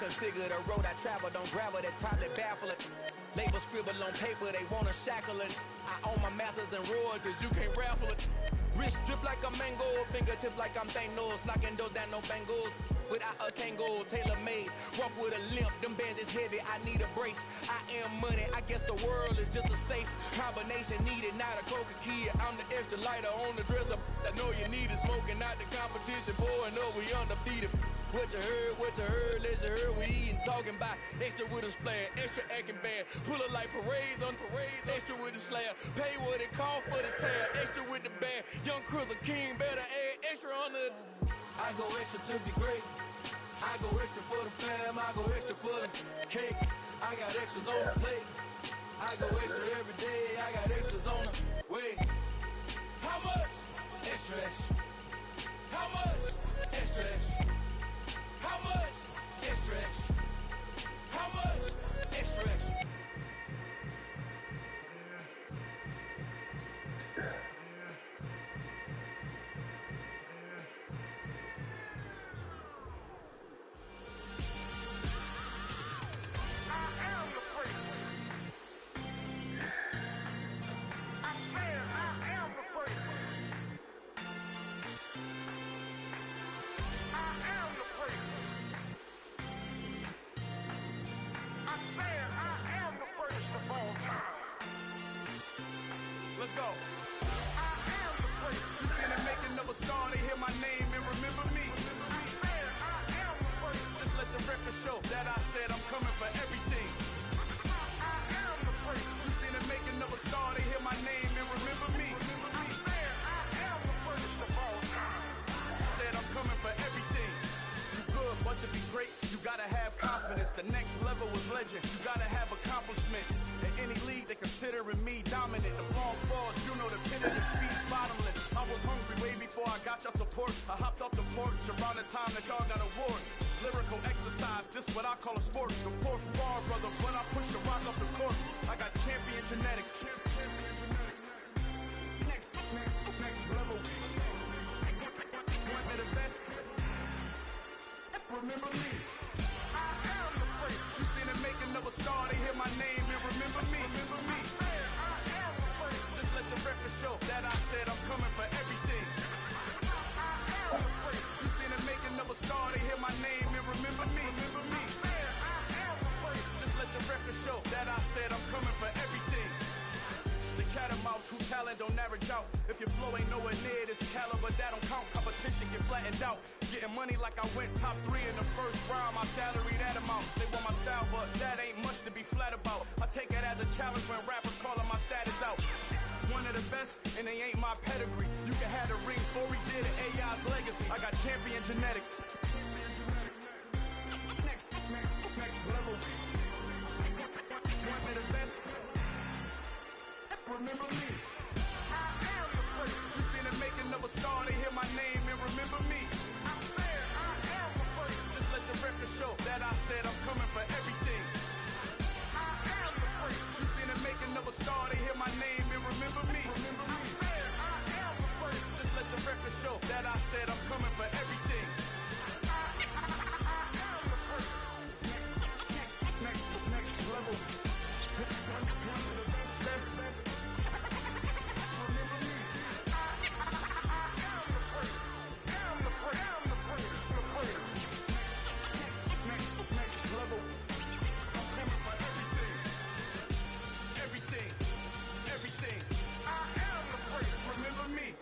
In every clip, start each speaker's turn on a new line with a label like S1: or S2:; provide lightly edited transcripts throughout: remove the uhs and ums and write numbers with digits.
S1: configure the road I travel, don't gravel, that probably baffle it. Label scribble on paper, they wanna shackle it. I own my masters and royalties, you can't raffle it. Wrist drip like a mango, fingertips like I'm Thanos, knocking doors down, no bangles. Without a Kango, tailor-made, walk with a limp, them bands is heavy, I need a brace. I am money, I guess the world is just a safe combination needed, not a coca kid. I'm the extra lighter on the dresser, I know you need it, smoking out the competition, pouring up, we undefeated. What you heard, let's you heard, we eating, talking about extra with a splash, extra acting bad, pull it like parades on parades, extra with the slab, pay what it cost for the tab, extra with the bag, young Crizzle King, better add extra on the... I go extra to be great. I go extra for the fam. I go extra for the cake. I got extras on the plate. I go extra every day. I got extras on the way. How much? Extra, extra. How much? Extra, extra. How much? Extra, extra. How much? Extra, extra. Let's go. I am the place. You seen the making of a star, they hear my name and remember me. I am the place. Just let the record show that I said I'm coming for everything. I am the place. You seen the making of a star, they hear my name and remember me. I am the first of all time. Said I'm coming for everything. You good, but to be great, you gotta have confidence. The next level was legend. You gotta have accomplishments. In any league, they considering me dominant. The long falls, you know the pit of defeat, bottomless. I was hungry way before I got your support. I hopped off the porch around the time that y'all got awards. Lyrical exercise, this what I call a sport. The fourth bar, brother, when I push the rock off the court. I got champion genetics. Champion genetics. Next level. Want me the best? Remember me. I am the place. You seen the making of a star, they hear my name and remember me. Remember me. I am the place. Just let the record show that I said I'm coming for everything. I am the place. You seen the making of a star, they hear my name and remember me. Remember me. I am the place. Just let the record show that I said I'm coming for everything. The cat and mouse who talent don't average out. If your flow ain't nowhere near this caliber, that don't count. Competition get flattened out. Getting money like I went top 3 in the first round. My salary that amount. They want my style, but that ain't much to be flat about. I take it as a challenge when rappers calling my status out. One of the best, and they ain't my pedigree. You can have the rings, or we did it, AI's legacy. I got champion genetics. Next level. One of the best. Remember me. I am the place. You seen the making of a star, they hear my name and remember me. I am the place. Just let the record show that I said I'm coming for everything. I am the place. You seen the making of a star, they hear my name and remember me. Remember me. I am the place. Just let the record show that I said I'm coming for everything. I am the place. Next level. One of the best. Everything. I am the place. Remember me.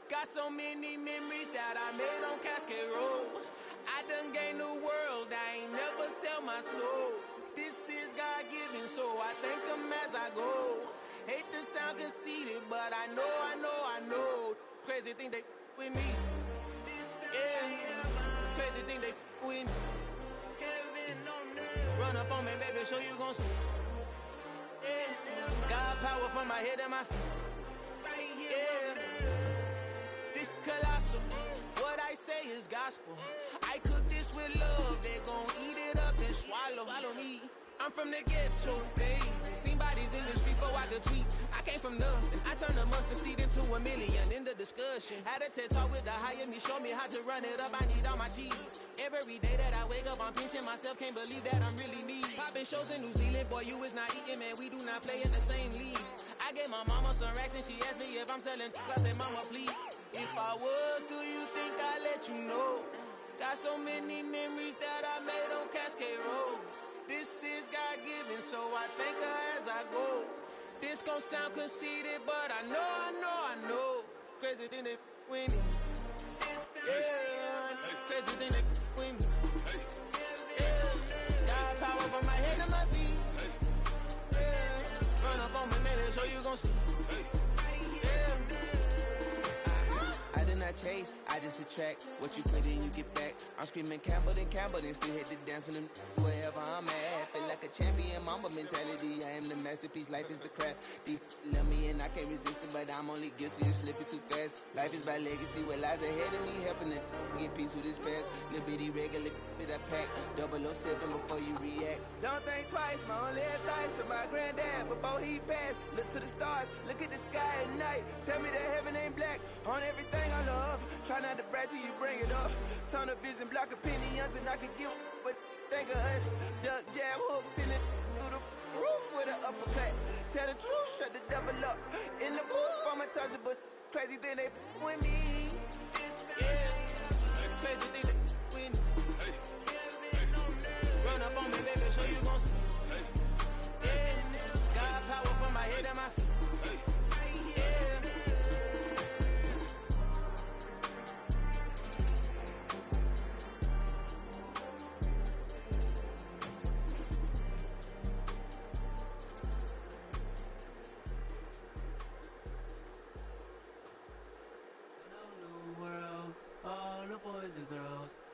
S1: Got so many memories that I made on Cascade Road. I done gained the world. I ain't never sell my soul. This is God-given, so I thank him as I go. Hate to sound conceited, but I know. Crazy thing they with me. Yeah. Crazy thing they with me. Run up on me, baby, show you gon' see. Yeah. God power from my head and my feet. Yeah. This colossal. What I say is gospel. I cook this with love. They gon' eat it up and swallow me. I'm from the ghetto, babe. Seen bodies in the street before I could tweet. I came from nothing. I turned a mustard seed into a million in the discussion. Had a TED talk with the higher me, show me how to run it up. I need all my cheese. Every day that I wake up, I'm pinching myself. Can't believe that I'm really me. Popping shows in New Zealand, boy, you is not eating, man. We do not play in the same league. I gave my mama some racks and she asked me if I'm selling. I said, mama, please. If I was, do you think I'd let you know? Got so many memories that I made on Cascade Road. This is God-given, so I thank her as I go. This gon' sound conceited, but I know. Crazy than they with me. Yeah, crazy than they with me. Yeah, got power from my head to my feet. Yeah, run up on me, man, so you gon' see. I chase, I just attract what you put in, you get back. I'm screaming Campbell, then still hit the dancing and wherever I'm at. Feel like a champion, mamba mentality. I am the masterpiece, life is the crap. Deep love me and I can't resist it, but I'm only guilty of slipping too fast. Life is by legacy, what lies ahead of me, helping to get peace with his past. Little bitty regular that I pack, 007 before you react. Don't think twice, my only advice for my granddad before he passed. Look to the stars, look at the sky at night. Tell me that heaven ain't black on everything I love. Try not to brag till you bring it up. Tunnel vision, block opinions, and I can give but think of us. Duck, jab, hook, send it through the roof with an uppercut. Tell the truth, shut the devil up. In the booth, I'm untouchable. Crazy thing they with me. Yeah, crazy thing they with me. Run up on me, baby, so you gon' see. Yeah, got power from my head and my feet.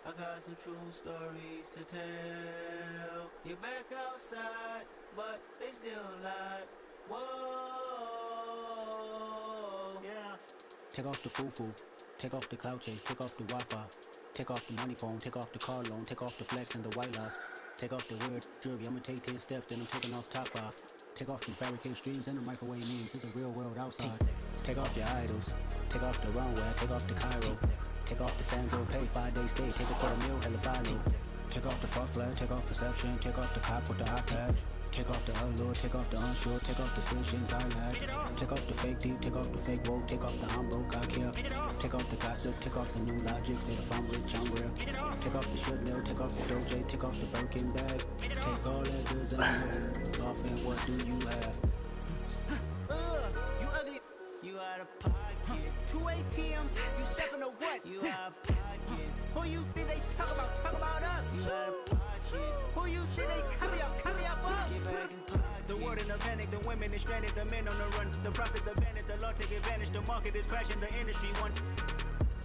S2: I got some true stories to tell. You're back outside, but they still lie. Whoa, yeah. Take off the foo-foo, take off the cloud chase, take off the Wi-Fi, take off the money phone, take off the car loan, take off the flex and the white loss, take off the weird jewelry. I'ma take 10 steps, then I'm taking off top 5. Take off the fabricated streams and the microwave memes. It's a real world outside. Take off your idols, take off the runway, take off the Cairo. Take off the Sandro, pay 5 days stay, take a $250,000, hella follow. Take off the fuck flag, take off perception, take off the cop with the iPad. Take off the allure, take off the unsure, take off the decisions I lack. Take off the fake deep, take off the fake woke, take off the I'm broke, I care. Take off the gossip, take off the new logic, that if I'm rich, I'm real. Take off the should know, take off the doje, take off the Birkin bag. Take all that design off and what do you have?
S1: You ugly.
S2: You out of pocket.
S1: 2 ATMs, you stepping to what?
S2: You out of pocket.
S1: Who you think they talk about us?
S2: You out of pocket.
S1: Who you think they carry up us?
S2: Get back in pocket.
S3: The world in a panic, the women is stranded, the men on the run. The profits abandoned, the law take advantage, the market is crashing, the industry wants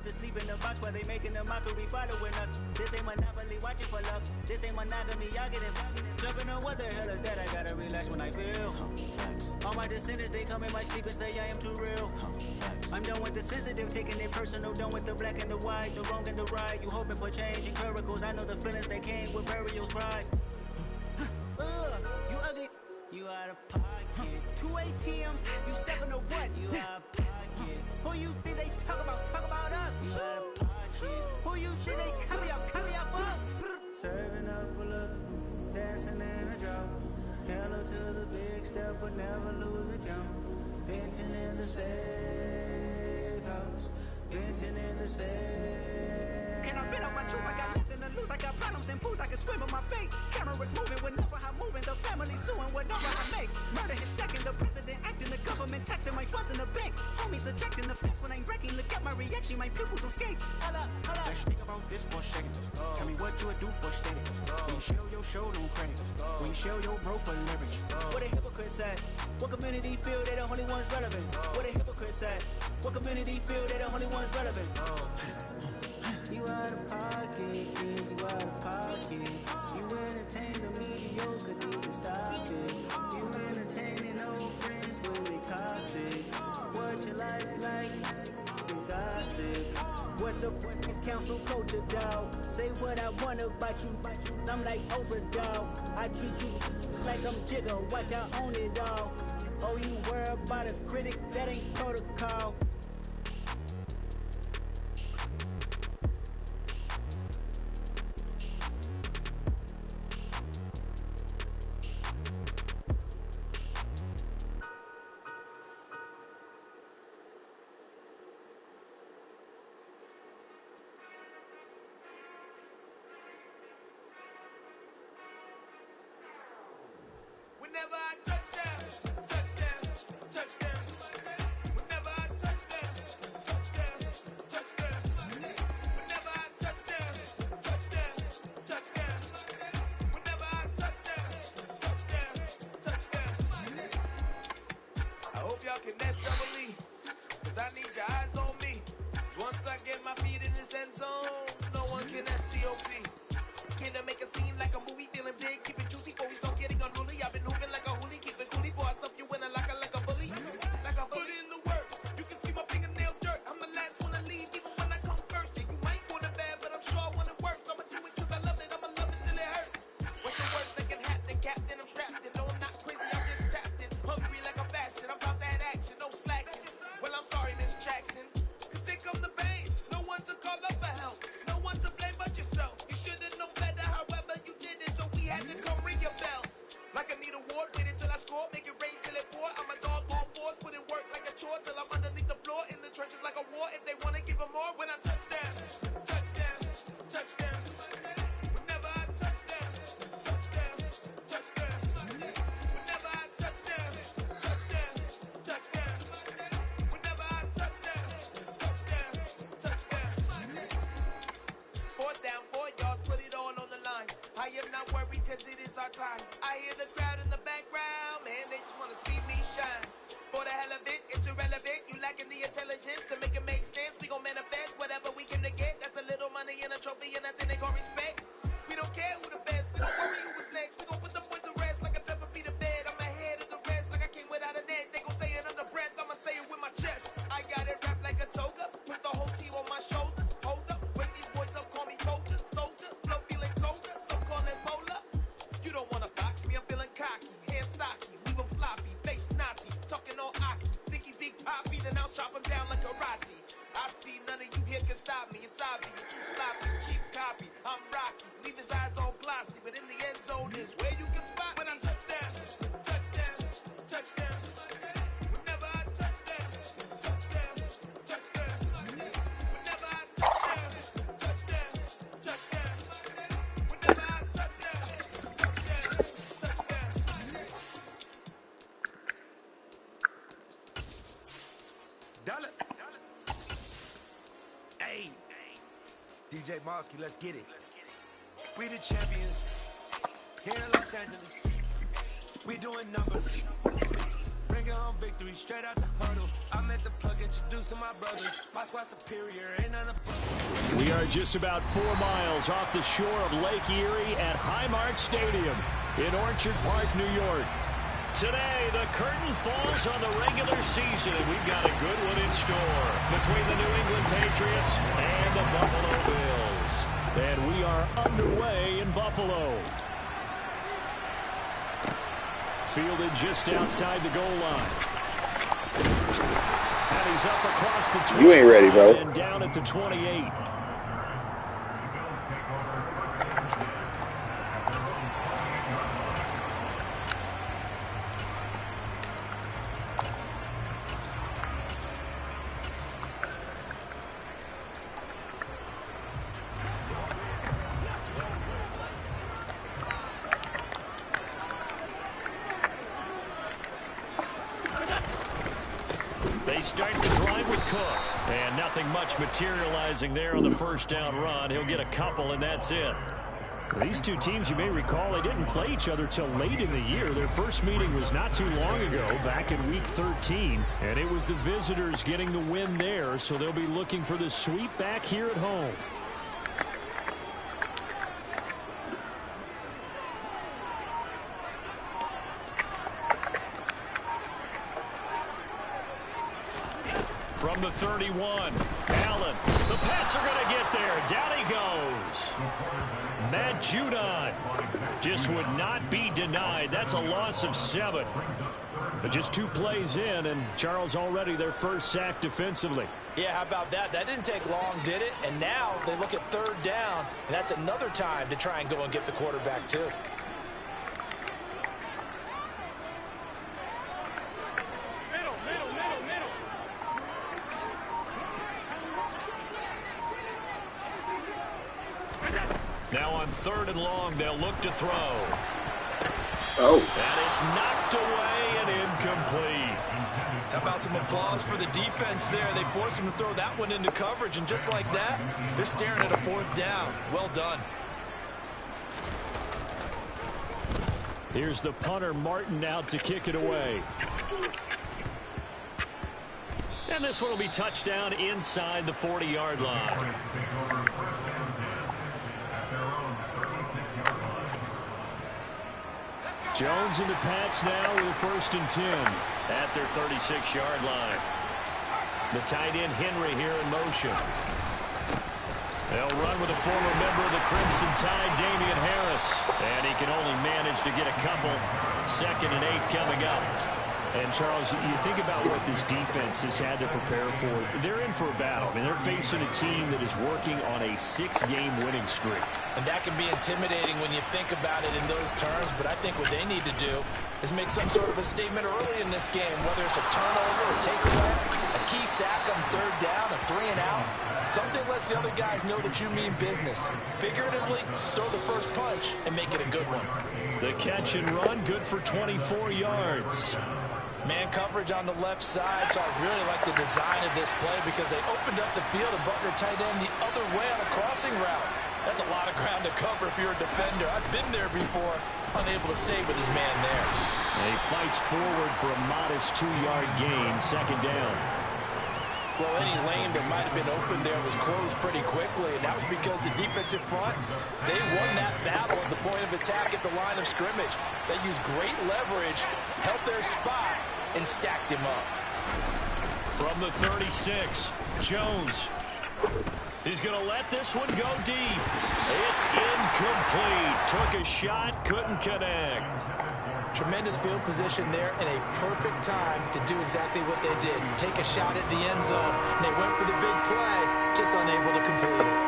S3: to sleep in the box while they making a mockery following us. This ain't monopoly, watching for love. This ain't monogamy, y'all get it. Jumping on what the hell is that? I gotta relax when I feel. All my descendants, they come in my sleep and say I am too real. I'm done with the sensitive, taking it personal. Done with the black and the white, the wrong and the right. You hoping for change and miracles. I know the feelings that came with burial cries.
S1: You ugly.
S2: You out of pocket.
S1: 2 ATMs, you stepping to what?
S2: You out of pocket.
S1: Who you think they talk about us?
S2: You out of pocket.
S1: Who you think they carry up us?
S2: Serving up a look, dancing in a drop. Hello to the big step, but never lose a count. Venting in the safe house. Venting in the safe.
S3: Can I fit out my truth? I got nothing to lose. I got problems and pools. I can swim with my fate. Cameras moving whenever I'm moving. The family suing whatever I make. Murder is stacking. The president acting. The government taxing my funds in the bank. Homies subtracting the fence when I'm breaking. Look at my reaction. My pupils on skates. Hold up.
S4: Let's think about this for a second. Tell me what you would do for a steady. When you show your show, don't credit. When you show your bro for leverage.
S3: What a hypocrite said. What community feel they the only ones relevant? What a hypocrite said. What community feel they the only ones relevant?
S2: You out of pocket, yeah, you out of pocket. You entertain the mediocre, need to stop it. You entertaining old friends when they toxic. What your life like? They gossip. What the
S3: council culture, dog. Say what I want about you, I'm like overdog. I treat you like I'm Jigga, watch I own it all. Oh, you worry about a critic, that ain't protocol.
S1: Whenever I touchdown, touchdown, touchdown. Whenever I touchdown, touchdown, touchdown. Whenever I touchdown, touchdown, touchdown. Whenever I touchdown, touchdown, touchdown. I hope y'all can nest double E, cause I need your eyes on me. Once I get my feet in this end zone, no one can STOP. Can I make a scene like a movie, feeling big, keep it juicy before we start getting unruly. I've been hooping like a hoolie, keep it coolie, before I stuff you in a locker like a bully. Like a bully in the work, you can see my fingernail dirt. I'm the last one to leave, even when I come first. Yeah, you might want it bad, but I'm sure I want it worse. I'ma do it cause I love it, I'ma love it till it hurts. What's the worst that can happen, Captain? I'm strapped in, no I'm not crazy, I'm just tapped in. Hungry like a bastard, I'm about that action, no slacking. Well, I'm sorry, Miss Jackson, cause here come the pain. No one to call up for help, no one to blame but yourself. You should've known better, however you did it, so we had to come ring your bell. Like I need a ward, wait until I score, make it rain till it pour. I'm a dog on fours, put in work like a chore till I'm underneath the floor, in the trenches like a war. If they wanna give them more, when I touchdown, touchdown, touchdown. Whenever I touchdown, touchdown, touchdown. Whenever I touchdown, touchdown, touchdown. Whenever I touchdown, touchdown, touchdown. 4th down, 4 yards, put it all on the line. I am not worried cause it is our time. I hear the crowd in the background, man, they just wanna see me shine. For the hell of it, it's irrelevant. You lacking the intelligence to make it make sense. We gon' manifest whatever we came to get. That's a little money and a trophy and nothing they gon' respect. We don't care who the best, we don't worry who was next. We gon' put them boys to rest like a 10 feet of bed. I'm ahead of the rest like I came without a net. They gon' say it under breath, I'ma say it with my chest. I got it wrapped like a toga, put the whole team on my shoulders. Hold up, wake these boys up, call me soldier, soldier. Flow feeling colder, some call it polar. You don't wanna box me, I'm feeling cocky, hair stocky, leave 'em floppy, face naughty, talking all aki, think he big poppy, then I'll chop him down like karate. I see none of you here can stop me, it's obvious, you're too sloppy, cheap copy, I'm rocky, leave his eyes all glossy, but in the end zone is where you can spot when I touchdown, touchdown, touchdown. Whenever I touchdown, touchdown, touchdown. Whenever I touchdown, touchdown, touchdown. Whenever I touchdown, touchdown, touchdown.
S5: Dollar. Hey, DJ Mosky, let's get it. We the champions here in Los Angeles. We doing numbers. Bringing home victory straight out the huddle. I met the plug, introduced to my brothers. My squad superior, ain't none of.
S6: We are just about 4 miles off the shore of Lake Erie at Highmark Stadium in Orchard Park, New York. Today, the curtain falls on the regular season, and we've got a good one in store between the New England Patriots and the Buffalo Bills. And we are underway in Buffalo. Fielded just outside the goal line. And he's up across the 25.
S7: You ain't ready, bro.
S6: And down at the 28. They start the drive with Cook. And nothing much materializing there on the first down run. He'll get a couple, and that's it. These two teams, you may recall, they didn't play each other till late in the year. Their first meeting was not too long ago, back in Week 13. And it was the visitors getting the win there, so they'll be looking for the sweep back here at home. From the 31. Allen. The Pats are going to get there. Down he goes. Matt Judon just would not be denied. That's a loss of 7. But just 2 plays in, and Charles already their first sack defensively.
S7: Yeah, how about that? That didn't take long, did it? And now they look at 3rd down, and that's another time to try and go and get the quarterback, too.
S6: Now on 3rd and long, they'll look to throw.
S8: Oh.
S6: And it's knocked away and incomplete.
S7: How about some applause for the defense there? They forced him to throw that one into coverage, and just like that, they're staring at a 4th down. Well done.
S6: Here's the punter, Martin, out to kick it away. And this one will be touchdown inside the 40-yard line. Jones and the Pats now with a 1st and 10 at their 36-yard line. The tight end Henry here in motion. They'll run with a former member of the Crimson Tide, Damian Harris. And he can only manage to get a couple. 2nd and 8 coming up. And, Charles, you think about what this defense has had to prepare for. They're in for a battle. I mean, they're facing a team that is working on a 6-game winning streak.
S7: And that can be intimidating when you think about it in those terms. But I think what they need to do is make some sort of a statement early in this game, whether it's a turnover, a takeaway, a key sack on 3rd down, a 3 and out. Something lets the other guys know that you mean business. Figuratively, throw the first punch and make it a good one.
S6: The catch and run, good for 24 yards.
S7: Man coverage on the left side, so I really like the design of this play because they opened up the field and brought their tight end the other way on a crossing route. That's a lot of ground to cover if you're a defender. I've been there before, unable to stay with his man there.
S6: And he fights forward for a modest 2-yard gain, 2nd down.
S7: Well, any lane that might have been open there was closed pretty quickly, and that was because the defensive front, they won that battle at the point of attack at the line of scrimmage. They used great leverage, held their spot, and stacked him up.
S6: From the 36, Jones. He's going to let this one go deep. It's incomplete. Took a shot, couldn't connect.
S7: Tremendous field position there and a perfect time to do exactly what they did. Take a shot at the end zone. And they went for the big play, just unable to complete it.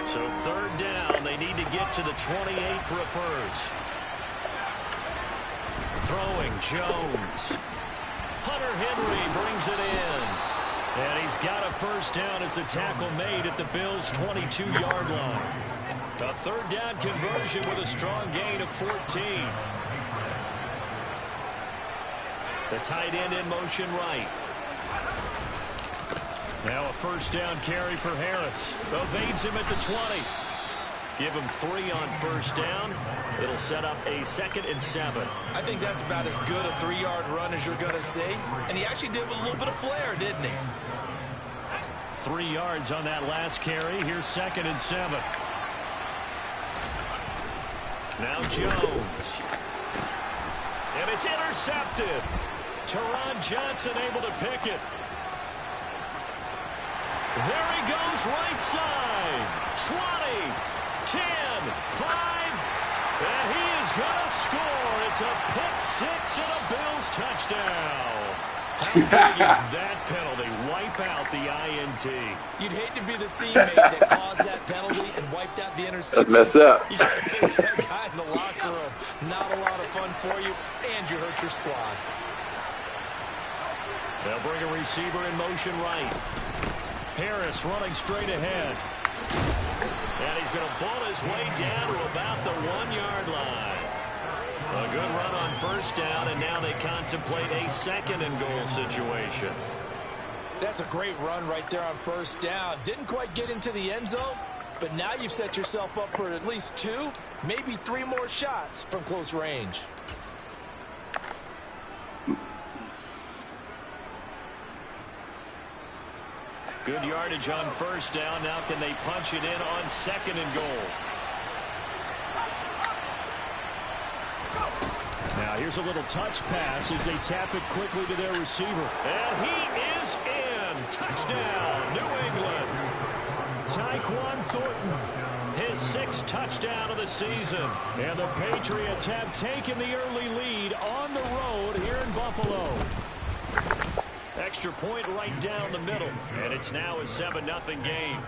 S6: So 3rd down, they need to get to the 28 for a first. Throwing Jones. Hunter Henry brings it in. And he's got a 1st down as a tackle made at the Bills' 22-yard line. A 3rd down conversion with a strong gain of 14. The tight end in motion right. Now a 1st down carry for Harris. Evades him at the 20. Give him 3 on 1st down. It'll set up a 2nd and 7.
S7: I think that's about as good a 3-yard run as you're going to see. And he actually did with a little bit of flair, didn't he?
S6: 3 yards on that last carry. Here's 2nd and 7. Now Jones. And it's intercepted. Teron Johnson able to pick it. There he goes right side. 20, 10, 5. And he is going to score. It's a pick 6 and a Bills touchdown. How big is that penalty? Wipe out the INT.
S7: You'd hate to be the teammate that caused that penalty and wiped out the interception.
S8: That's messed up.
S7: You got to face that guy in the locker room. Not a lot of fun for you, and you hurt your squad.
S6: They'll bring a receiver in motion right. Harris running straight ahead. And he's going to ball his way down to about the 1-yard line. A good run on 1st down, and now they contemplate a 2nd and goal situation.
S7: That's a great run right there on 1st down. Didn't quite get into the end zone, but now you've set yourself up for at least 2, maybe 3 more shots from close range.
S6: Good yardage on 1st down. Now can they punch it in on 2nd and goal? Now here's a little touch pass as they tap it quickly to their receiver. And he is in. again. Touchdown, New England. Tyquan Thornton, his 6th touchdown of the season. And the Patriots have taken the early lead on the road here in Buffalo. Extra point right down the middle. And it's now a 7-0 game.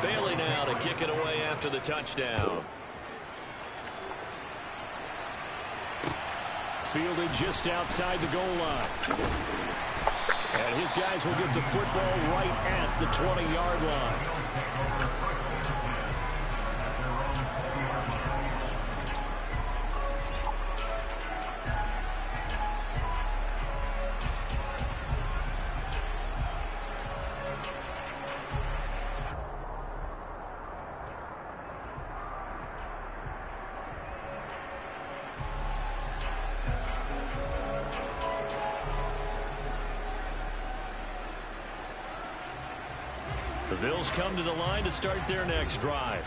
S6: Bailey now to kick it away after the touchdown. Fielded just outside the goal line. And his guys will get the football right at the 20-yard line. The Bills come to the line to start their next drive.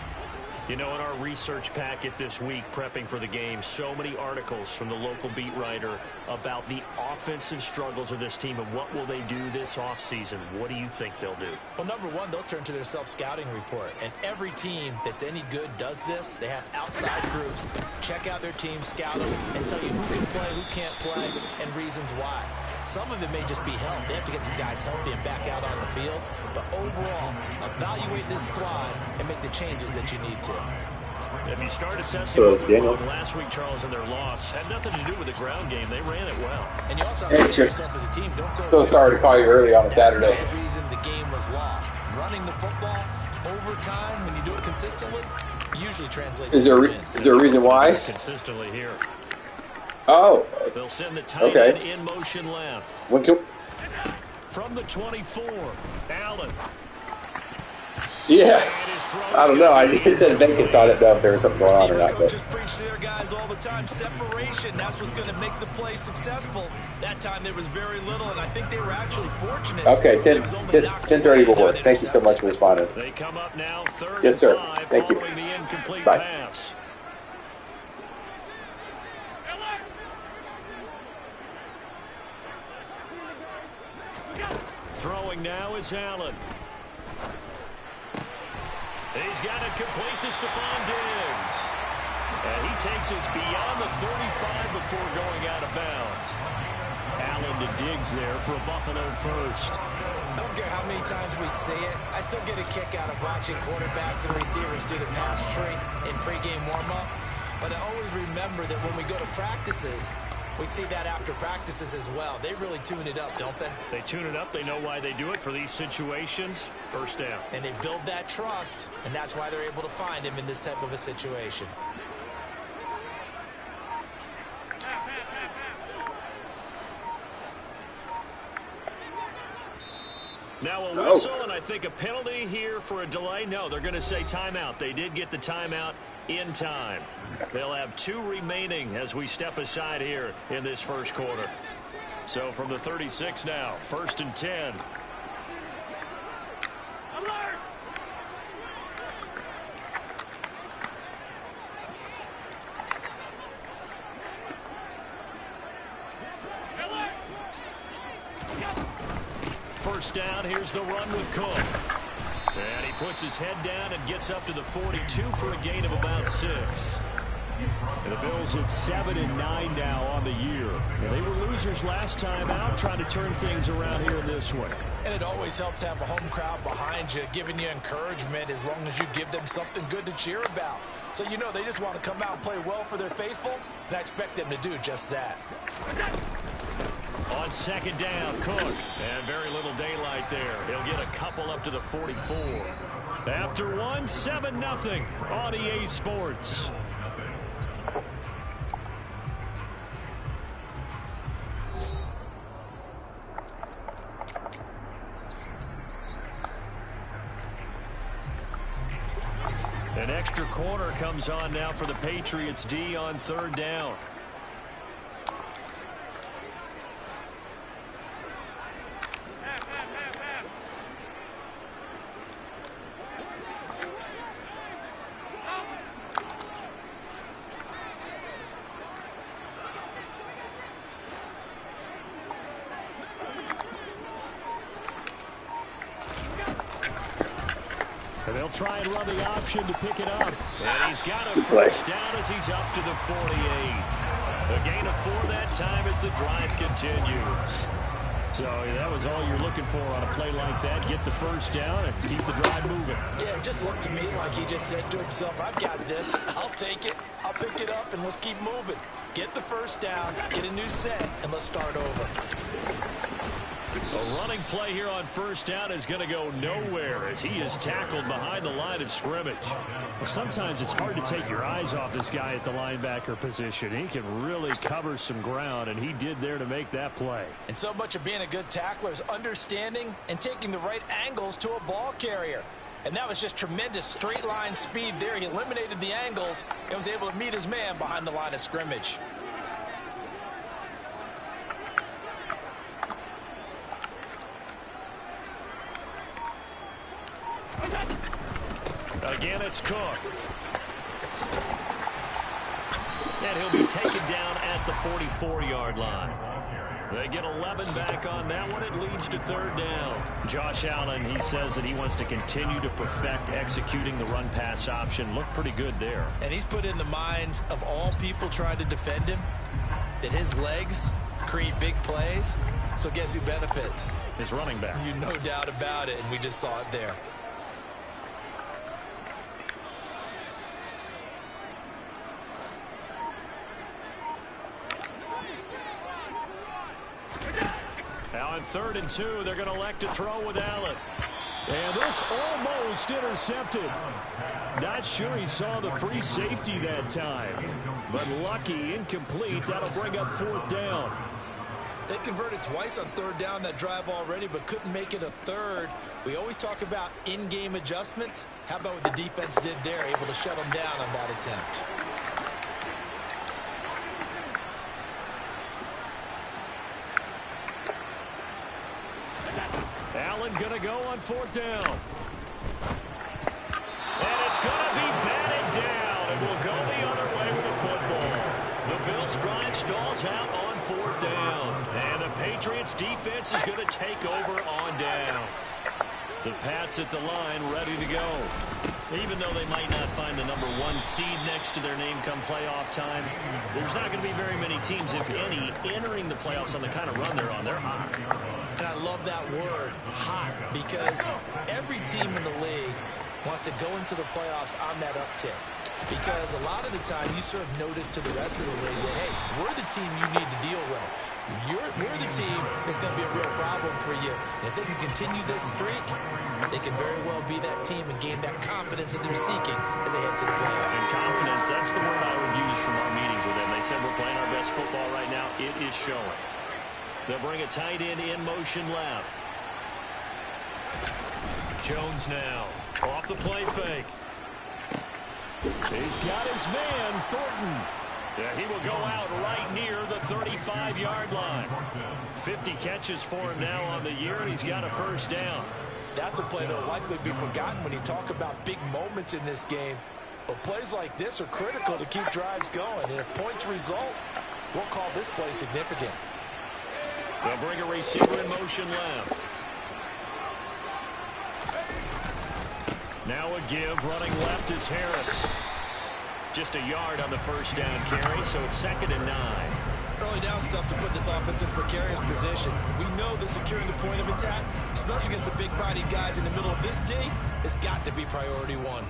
S6: You know, in our research packet this week, prepping for the game, so many articles from the local beat writer about the offensive struggles of this team and what will they do this offseason. What do you think they'll do?
S7: Well, number one, they'll turn to their self-scouting report. And every team that's any good does this. They have outside groups. Check out their team, scout them, and tell you who can play, who can't play, and reasons why. Some of it may just be health. They have to get some guys healthy and back out on the field. But overall, evaluate this squad and make the changes that you need to.
S6: If you start assessing last week, Charles, and their loss, had nothing to do with the ground game. They ran it well.
S7: And you also have to see yourself as a team. Don't go
S8: so sorry to call you early on a Saturday.
S7: That's the reason the game was lost. Running the football over time, when you do it consistently, usually translates
S8: to wins. Is there a reason why?
S6: Consistently here.
S8: Oh.
S6: They'll send the tight end in motion left. From the 24, Allen.
S8: Yeah. I don't know. I just said vacant, so I didn't know if there was something going on or not.
S7: Coaches preach to their guys all the time. Separation, that's what's going to make the play successful. That time there was very little, and I think they were actually fortunate.
S8: Okay, 10:34. Thank you so much for responding.
S6: They come up now, 3rd
S8: yes, sir.
S6: and 5,
S8: Thank you.
S6: The incomplete
S8: Bye.
S6: pass. Throwing now is Allen. He's got it complete to Stephon Diggs. And he takes us beyond the 35 before going out of bounds. Allen to Diggs there for a Buffalo first.
S7: I don't care how many times we see it. I still get a kick out of watching quarterbacks and receivers do the pass tree in pregame warm-up. But I always remember that when we go to practices, we see that after practices as well. They really tune it up, don't they?
S6: They tune it up. They know why they do it for these situations. First down.
S7: And they build that trust, and that's why they're able to find him in this type of a situation.
S6: Now a whistle, and I think a penalty here for a delay. No, they're going to say timeout. They did get the timeout in time. They'll have 2 remaining as we step aside here in this first quarter. So from the 36 now, 1st and 10.
S1: Alert!
S6: First down, here's the run with Cook. And he puts his head down and gets up to the 42 for a gain of about 6. And the Bills at 7-9 now on the year. And they were losers last time out, trying to turn things around here this way.
S7: And it always helps to have a home crowd behind you, giving you encouragement as long as you give them something good to cheer about. So you know they just want to come out and play well for their faithful, and I expect them to do just that.
S6: On 2nd down, Cook. And very little daylight there. He'll get a couple up to the 44. After 1, 7-0 on EA Sports. An extra corner comes on now for the Patriots D on 3rd down. They'll try and run the option to pick it up. And he's got a first down as he's up to the 48. A gain of 4 that time as the drive continues. So that was all you're looking for on a play like that. Get the first down and keep the drive moving.
S7: Yeah, it just looked to me like he just said to himself, I've got this. I'll take it. I'll pick it up, and let's keep moving. Get the first down, get a new set, and let's start over.
S6: A running play here on first down is going to go nowhere as he is tackled behind the line of scrimmage. Well, sometimes it's hard to take your eyes off this guy at the linebacker position. He can really cover some ground, and he did there to make that play.
S7: And so much of being a good tackler is understanding and taking the right angles to a ball carrier. And that was just tremendous straight line speed there. He eliminated the angles and was able to meet his man behind the line of scrimmage.
S6: Again, it's Cook. And he'll be taken down at the 44-yard line. They get 11 back on that one. It leads to third down. Josh Allen, he says that he wants to continue to perfect executing the run-pass option. Looked pretty good there.
S7: And he's put in the minds of all people trying to defend him that his legs create big plays. So guess who benefits?
S6: His running back.
S7: You no doubt about it, and we just saw it there.
S6: Now on 3rd and 2, they're going to elect to throw with Allen. And this almost intercepted. Not sure he saw the free safety that time. But lucky, incomplete. That'll bring up 4th down.
S7: They converted twice on 3rd down that drive already, but couldn't make it a 3rd. We always talk about in-game adjustments. How about what the defense did there, able to shut them down on that attempt.
S6: Allen going to go on 4th down. And it's going to be batted down. And we'll go the other way with the football. The Bills drive stalls out on 4th down. And the Patriots defense is going to take over on down. The Pats at the line ready to go. Even though they might not find the number 1 seed next to their name come playoff time, there's not going to be very many teams, if any, entering the playoffs on the kind of run they're on. They're hot.
S7: And I love that word, hot, because every team in the league wants to go into the playoffs on that uptick. Because a lot of the time you serve notice to the rest of the league that, hey, we're the team you need to deal with. We're the team that's going to be a real problem for you. And if they can continue this streak, they can very well be that team and gain that confidence that they're seeking as they head to the playoffs.
S6: And confidence, that's the word I would use from our meetings with them. They said we're playing our best football right now. It is showing. They'll bring a tight end in motion left. Jones now off the play fake. He's got his man, Thornton. Yeah, he will go out right near the 35-yard line. 50 catches for him now on the year, and he's got a first down.
S7: That's a play that will likely be forgotten when you talk about big moments in this game. But plays like this are critical to keep drives going. And if points result, we'll call this play significant.
S6: They'll bring a receiver in motion left. Now a give, running left is Harris. Just a yard on the first down carry, so it's 2nd and 9.
S7: Early down stuff to put this offense in precarious position. We know that securing the point of attack, especially against the big-bodied guys in the middle of this D, has got to be priority 1.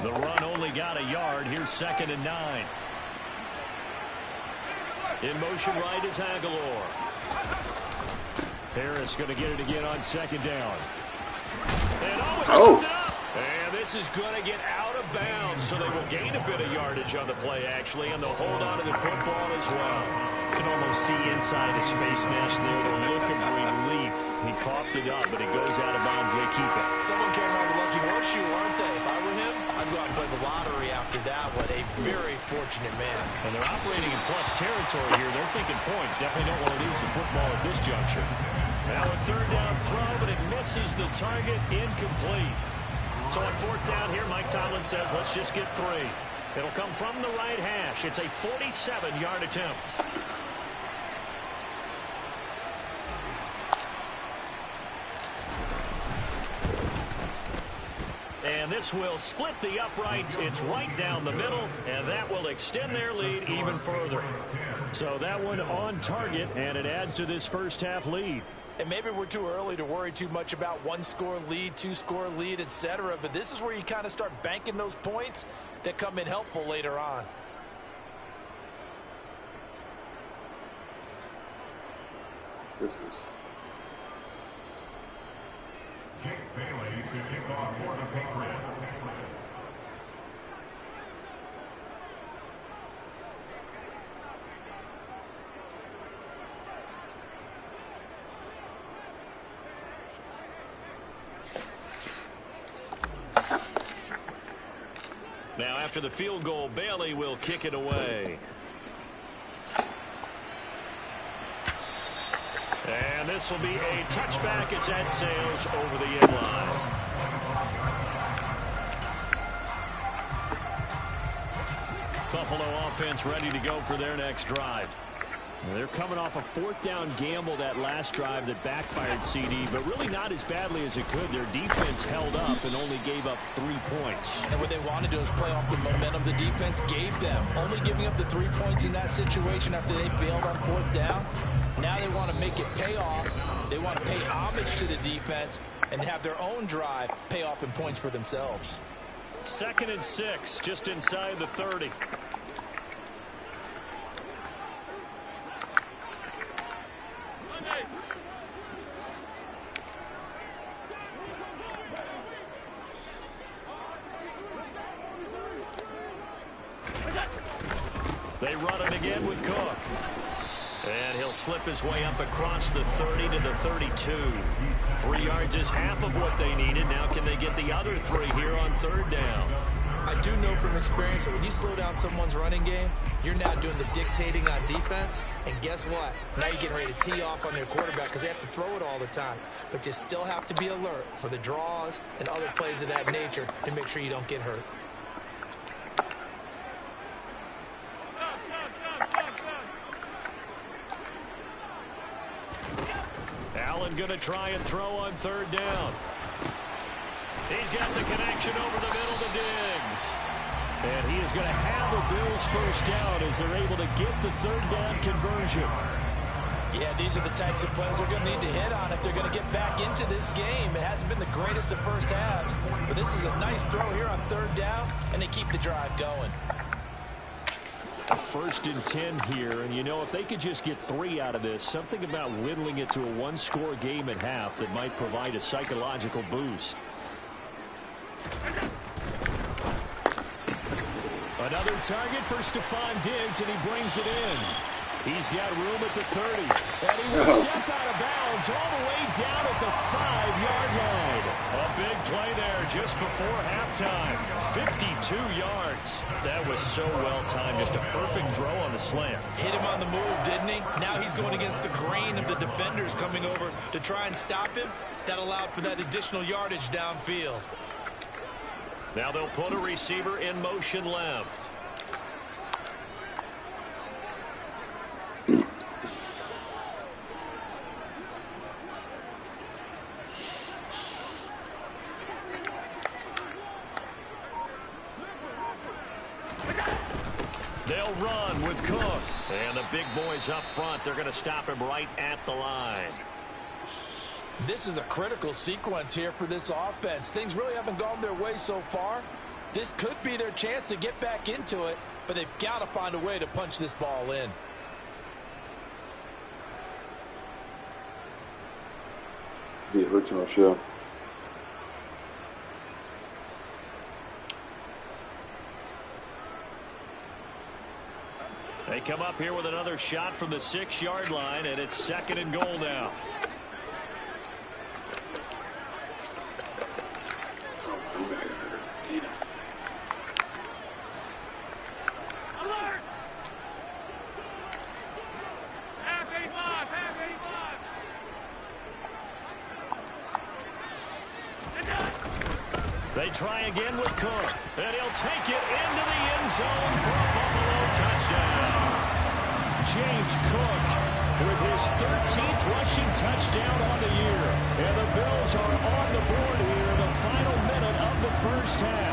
S6: The run only got a yard. Here's 2nd and 9. In motion right is Aguilar. Harris going to get it again on 2nd down. And and this is going to get out of bounds, so they will gain a bit of yardage on the play, actually, and they'll hold on to the football as well. You can almost see inside his face mask there the look of relief. He coughed it up, but it goes out of bounds. They keep it.
S7: Someone came around with a lucky horseshoe, aren't they? If I were him, I'd go out and play the lottery after that one. A very fortunate man.
S6: And they're operating in plus territory here. They're thinking points. Definitely don't want to lose the football at this juncture. Now a third down throw, but it misses the target, incomplete. So on fourth down here, Mike Tomlin says, let's just get 3. It'll come from the right hash. It's a 47-yard attempt. And this will split the uprights. It's right down the middle, and that will extend their lead even further. So that one on target, and it adds to this first half lead.
S7: And maybe we're too early to worry too much about 1-score lead, 2-score lead, etc. But this is where you kind of start banking those points that come in helpful later on.
S8: This is
S9: Jake Bailey to kick off for the Patriots.
S6: Now after the field goal, Bailey will kick it away. And this will be a touchback as that sails over the end line. Buffalo offense ready to go for their next drive. They're coming off a fourth down gamble that last drive that backfired CD, but really not as badly as it could. Their defense held up and only gave up 3 points.
S7: And what they want to do is play off the momentum the defense gave them. Only giving up the 3 points in that situation after they failed on fourth down. Now they want to make it pay off. They want to pay homage to the defense and have their own drive pay off in points for themselves.
S6: 2nd and 6, just inside the 30. They run it again with Cook. And he'll slip his way up across the 30 to the 32. 3 yards is half of what they needed. Now can they get the other 3 here on third down?
S7: I do know from experience that when you slow down someone's running game, you're now doing the dictating on defense. And guess what? Now you're getting ready to tee off on their quarterback because they have to throw it all the time. But you still have to be alert for the draws and other plays of that nature to make sure you don't get hurt.
S6: Allen going to try and throw on third down. He's got the connection over the middle to Diggs. And he is going to have the Bills first down as they're able to get the third down conversion.
S7: Yeah, these are the types of plays they're going to need to hit on if they're going to get back into this game. It hasn't been the greatest of first halves, but this is a nice throw here on third down, and they keep the drive going.
S6: 1st and 10 here, and you know, if they could just get 3 out of this, something about whittling it to a 1-score game at half that might provide a psychological boost. Another target for Stephon Diggs, and he brings it in. He's got room at the 30, and he will step out of bounds all the way down at the 5-yard line. A big play there just before halftime. 52 yards. That was so well timed. Just a perfect throw on the slant.
S7: Hit him on the move, didn't he? Now he's going against the grain of the defenders coming over to try and stop him. That allowed for that additional yardage downfield.
S6: Now they'll put a receiver in motion left. They'll run with Cook. And the big boys up front, they're going to stop him right at the line.
S7: This is a critical sequence here for this offense. Things really haven't gone their way so far. This could be their chance to get back into it, but they've got to find a way to punch this ball in.
S8: The original show.
S6: They come up here with another shot from the 6-yard line, and it's 2nd and goal now. try again with Cook. And he'll take it into the end zone for a Buffalo touchdown. James Cook with his 13th rushing touchdown on the year. And the Bills are on the board here in the final minute of the first half.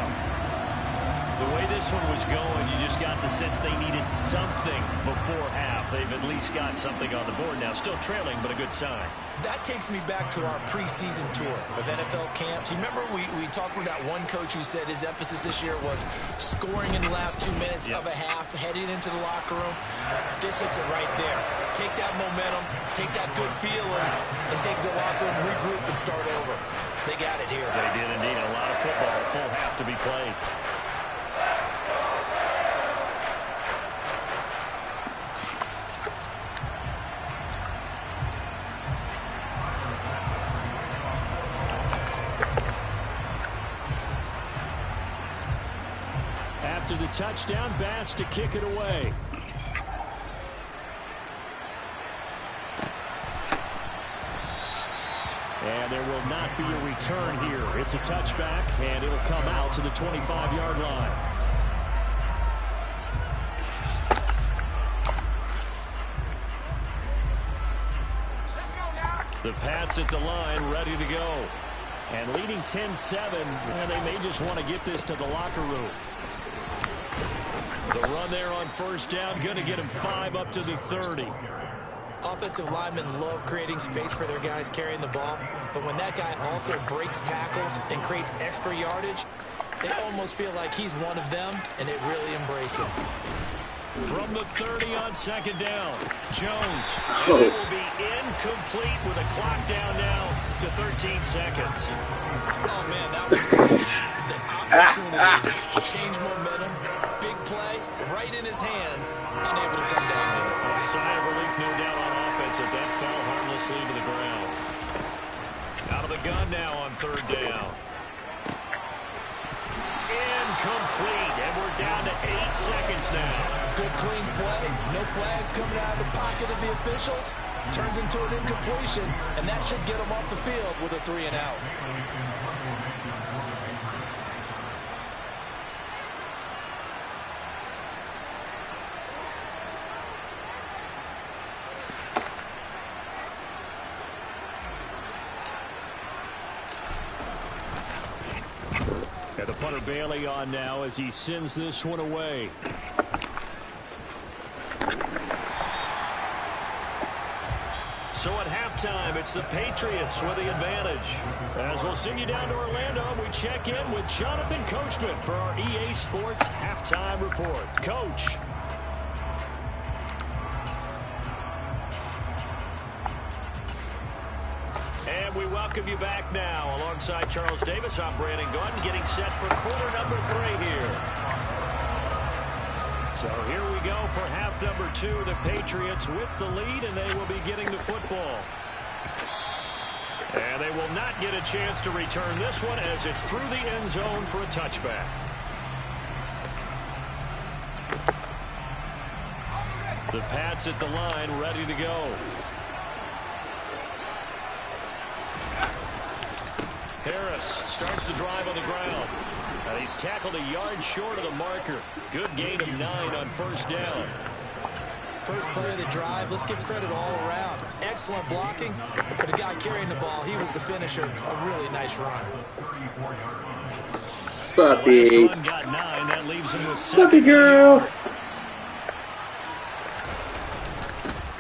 S6: The way this one was going, you just got the sense they needed something before half. They've at least got something on the board now. Still trailing, but a good sign.
S7: That takes me back to our preseason tour of NFL camps. You remember we talked with that one coach who said his emphasis this year was scoring in the last 2 minutes of a half, heading into the locker room. This hits it right there. Take that momentum, take that good feeling, and take the locker room, regroup, and start over. They got it here.
S6: They did indeed. A lot of football, full half to be played. After the touchdown, Bass to kick it away. And there will not be a return here. It's a touchback, and it'll come out to the 25-yard line. The Pats at the line, ready to go. And leading 10-7, and they may just want to get this to the locker room. The run there on first down, going to get him 5 up to the 30.
S7: Offensive linemen love creating space for their guys carrying the ball, but when that guy also breaks tackles and creates extra yardage, they almost feel like he's one of them, and they really embrace it.
S6: From the 30 on second down, Jones. And it will be incomplete with a clock down now to 13 seconds.
S7: Oh, man, that was close. The opportunity to change momentum, big play, right in his hands, unable to come down with it.
S6: A sigh of relief, no doubt, on offense that that fell harmlessly to the ground. Out of the gun now on third down. Incomplete, and we're down to 8 seconds now.
S7: Good clean play, no flags coming out of the pocket of the officials. Turns into an incompletion, and that should get him off the field with a 3 and out.
S6: And the punter Bailey on now as he sends this one away. So at halftime, it's the Patriots with the advantage. As we'll send you down to Orlando, we check in with Jonathan Coachman for our EA Sports Halftime Report. Coach. And we welcome you back now. Alongside Charles Davis, I'm Brandon Gunn, getting set for quarter number 3 here. So here we go for half number 2. The Patriots with the lead, and they will be getting the football. And they will not get a chance to return this one as it's through the end zone for a touchback. The Pats at the line, ready to go. Harris starts the drive on the ground. And he's tackled a yard short of the marker. Good gain of 9 on first down.
S7: First play of the drive, let's give credit all around. Excellent blocking, but the guy carrying the ball, he was the finisher. A really nice run.
S8: Puppy.
S6: The last run got 9. That leaves him with 7.
S8: Puppy girl.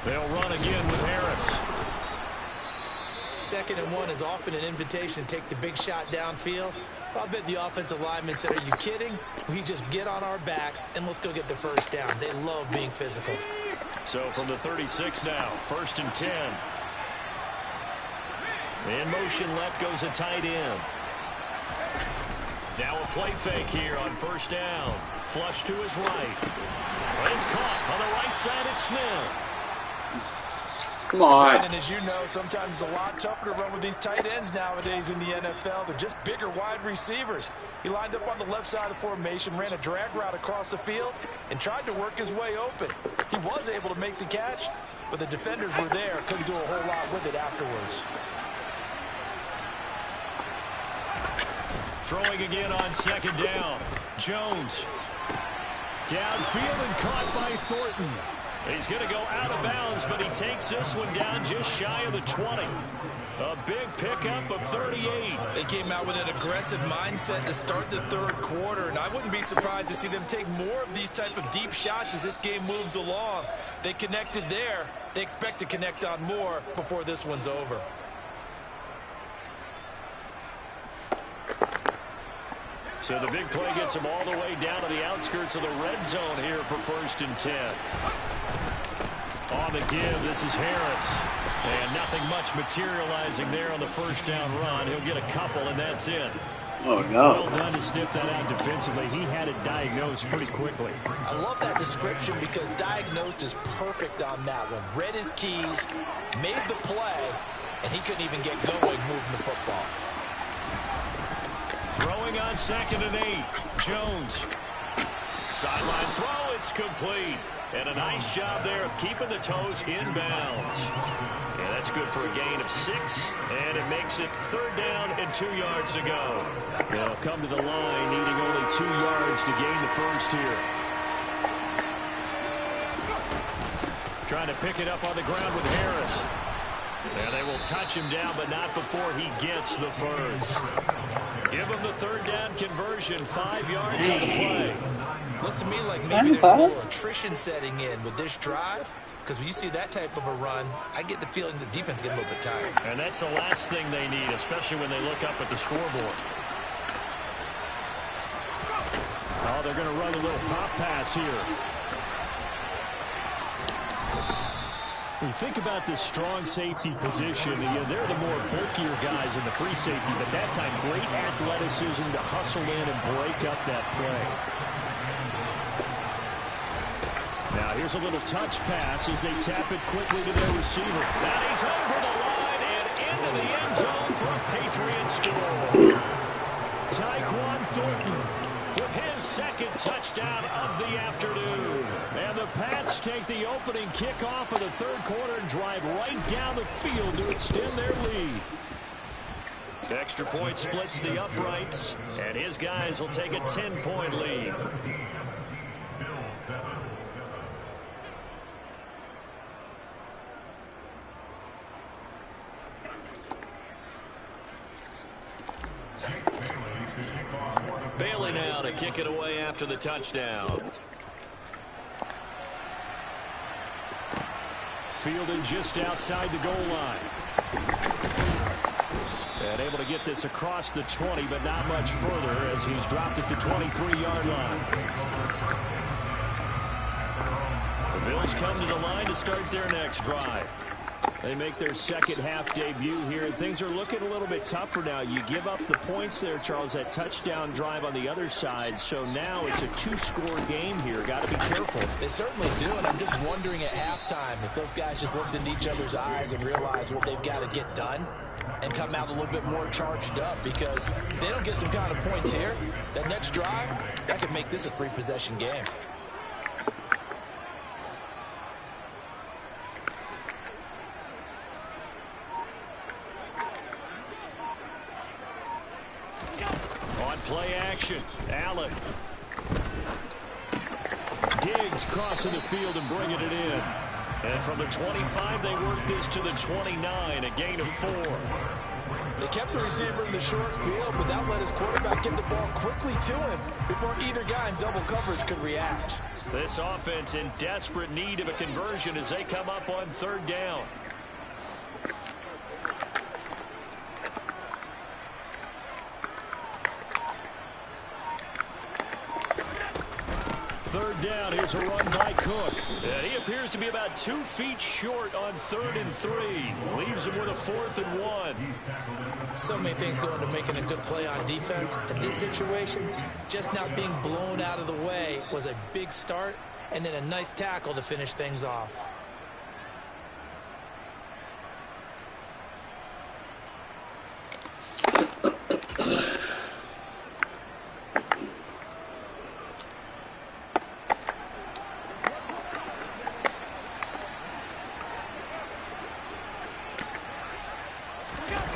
S6: They'll run again with Harris.
S7: 2nd and 1 is often an invitation to take the big shot downfield. I bet the offensive lineman said, are you kidding? We just get on our backs and let's go get the first down. They love being physical.
S6: So from the 36 now, 1st and 10. In motion left goes a tight end. Now a play fake here on first down. Flush to his right. It's caught on the right side at Smith.
S8: Come on.
S7: And as you know, sometimes it's a lot tougher to run with these tight ends nowadays in the NFL. They're just bigger wide receivers. He lined up on the left side of the formation, ran a drag route across the field, and tried to work his way open. He was able to make the catch, but the defenders were there. Couldn't do a whole lot with it afterwards.
S6: Throwing again on second down. Jones. Downfield and caught by Thornton. He's going to go out of bounds, but he takes this one down just shy of the 20. A big pickup of 38.
S7: They came out with an aggressive mindset to start the third quarter, and I wouldn't be surprised to see them take more of these type of deep shots as this game moves along. They connected there. They expect to connect on more before this one's over.
S6: So the big play gets them all the way down to the outskirts of the red zone here for 1st and 10. On the give, this is Harris. And nothing much materializing there on the first down run. He'll get a couple, and that's it.
S10: Oh, no.
S6: Well done to sniff that out defensively. He had it diagnosed pretty quickly.
S7: I love that description because diagnosed is perfect on that one. Read his keys, made the play, and he couldn't even get going moving the football.
S6: Throwing on 2nd and 8. Jones. Sideline throw, it's complete. And a nice job there of keeping the toes inbounds. Yeah, that's good for a gain of 6. And it makes it 3rd down and 2 yards to go. They'll come to the line needing only 2 yards to gain the first here. Trying to pick it up on the ground with Harris. And they will touch him down, but not before he gets the first. Give him the 3rd down conversion, 5 yards on the play.
S7: Looks to me like maybe there's a little attrition setting in with this drive, because when you see that type of a run, I get the feeling the defense getting a little bit tired.
S6: And that's the last thing they need, especially when they look up at the scoreboard. Oh, they're going to run a little pop pass here. When you think about this strong safety position, they're the more bulkier guys in the free safety, but that time great athleticism to hustle in and break up that play. Now here's a little touch pass as they tap it quickly to their receiver. Now he's over the line and into the end zone for a Patriots score. Tyquan Thornton with his 2nd touchdown of the afternoon. And the Pats take the opening kickoff of the 3rd quarter and drive right down the field to extend their lead. Extra point splits the uprights, and his guys will take a 10-point lead. Bailey now to kick it away after the touchdown. Fielded just outside the goal line. And able to get this across the 20, but not much further as he's dropped it to 23-yard line. The Bills come to the line to start their next drive. They make their 2nd half debut here, and things are looking a little bit tougher now. You give up the points there, Charles, that touchdown drive on the other side. So now it's a 2-score game here. Got to be careful.
S7: They certainly do, and I'm just wondering at halftime if those guys just looked into each other's eyes and realized what they've got to get done and come out a little bit more charged up, because if they don't get some kind of points here, that next drive, that could make this a 3-possession game.
S6: Play action. Allen. Diggs crossing the field and bringing it in. And from the 25, they work this to the 29, a gain of 4.
S7: They kept the receiver in the short field, but that let his quarterback get the ball quickly to him before either guy in double coverage could react.
S6: This offense in desperate need of a conversion as they come up on 3rd down. Third down, here's a run by Cook. And he appears to be about 2 feet short on 3rd and 3. Leaves him with a 4th and 1.
S7: So many things go into making a good play on defense. In this situation, just not being blown out of the way was a big start, and then a nice tackle to finish things off.